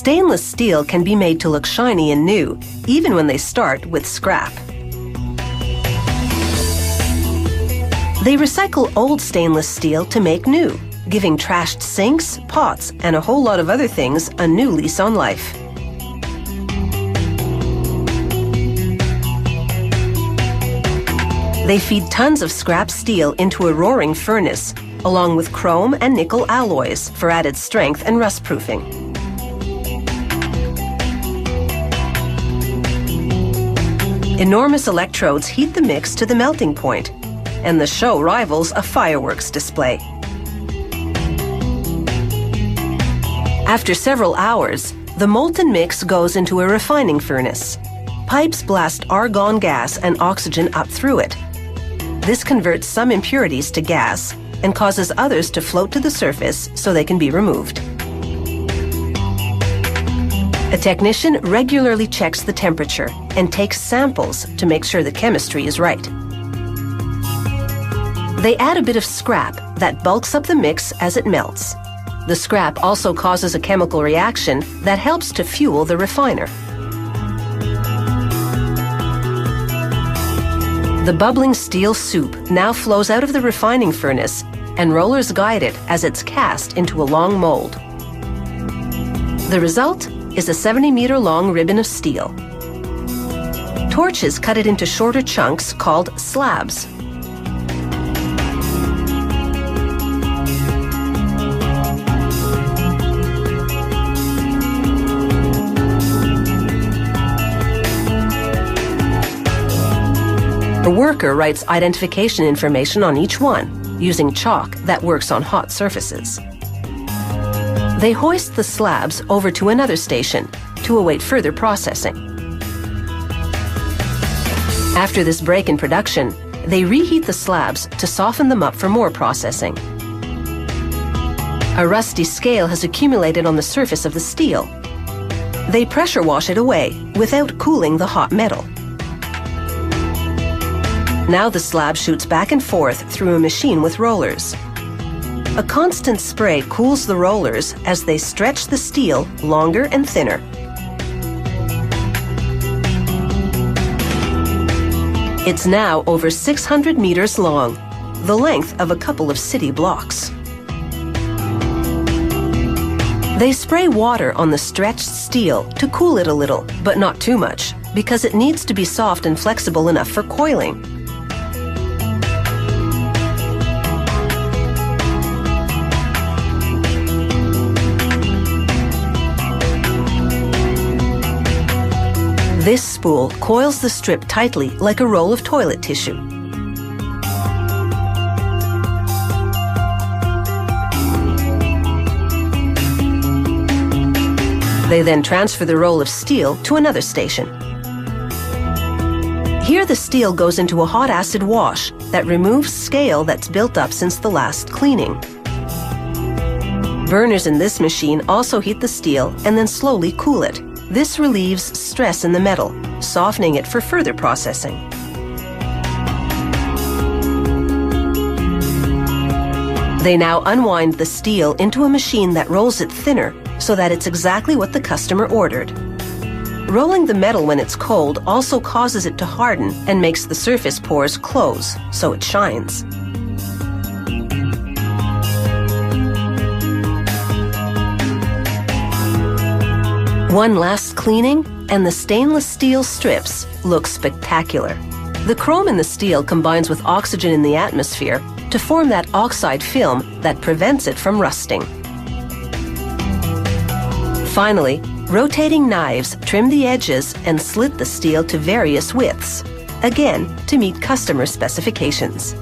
Stainless steel can be made to look shiny and new, even when they start with scrap. They recycle old stainless steel to make new, giving trashed sinks, pots, and a whole lot of other things a new lease on life. They feed tons of scrap steel into a roaring furnace, along with chrome and nickel alloys for added strength and rust-proofing. Enormous electrodes heat the mix to the melting point, and the show rivals a fireworks display. After several hours, the molten mix goes into a refining furnace. Pipes blast argon gas and oxygen up through it. This converts some impurities to gas and causes others to float to the surface so they can be removed. A technician regularly checks the temperature and takes samples to make sure the chemistry is right. They add a bit of scrap that bulks up the mix as it melts. The scrap also causes a chemical reaction that helps to fuel the refiner. The bubbling steel soup now flows out of the refining furnace, and rollers guide it as it's cast into a long mold. The result is a 70-meter-long ribbon of steel. Torches cut it into shorter chunks called slabs. A worker writes identification information on each one, using chalk that works on hot surfaces. They hoist the slabs over to another station to await further processing. After this break in production, they reheat the slabs to soften them up for more processing. A rusty scale has accumulated on the surface of the steel. They pressure wash it away without cooling the hot metal. Now the slab shoots back and forth through a machine with rollers. A constant spray cools the rollers as they stretch the steel longer and thinner. It's now over 600 meters long, the length of a couple of city blocks. They spray water on the stretched steel to cool it a little, but not too much, because it needs to be soft and flexible enough for coiling. This spool coils the strip tightly like a roll of toilet tissue. They then transfer the roll of steel to another station. Here the steel goes into a hot acid wash that removes scale that's built up since the last cleaning. Burners in this machine also heat the steel and then slowly cool it. This relieves stress in the metal, softening it for further processing. They now unwind the steel into a machine that rolls it thinner so that it's exactly what the customer ordered. Rolling the metal when it's cold also causes it to harden and makes the surface pores close so it shines. One last cleaning, and the stainless steel strips look spectacular. The chrome in the steel combines with oxygen in the atmosphere to form that oxide film that prevents it from rusting. Finally, rotating knives trim the edges and slit the steel to various widths, again to meet customer specifications.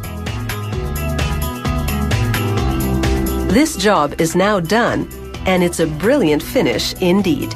This job is now done, and it's a brilliant finish indeed.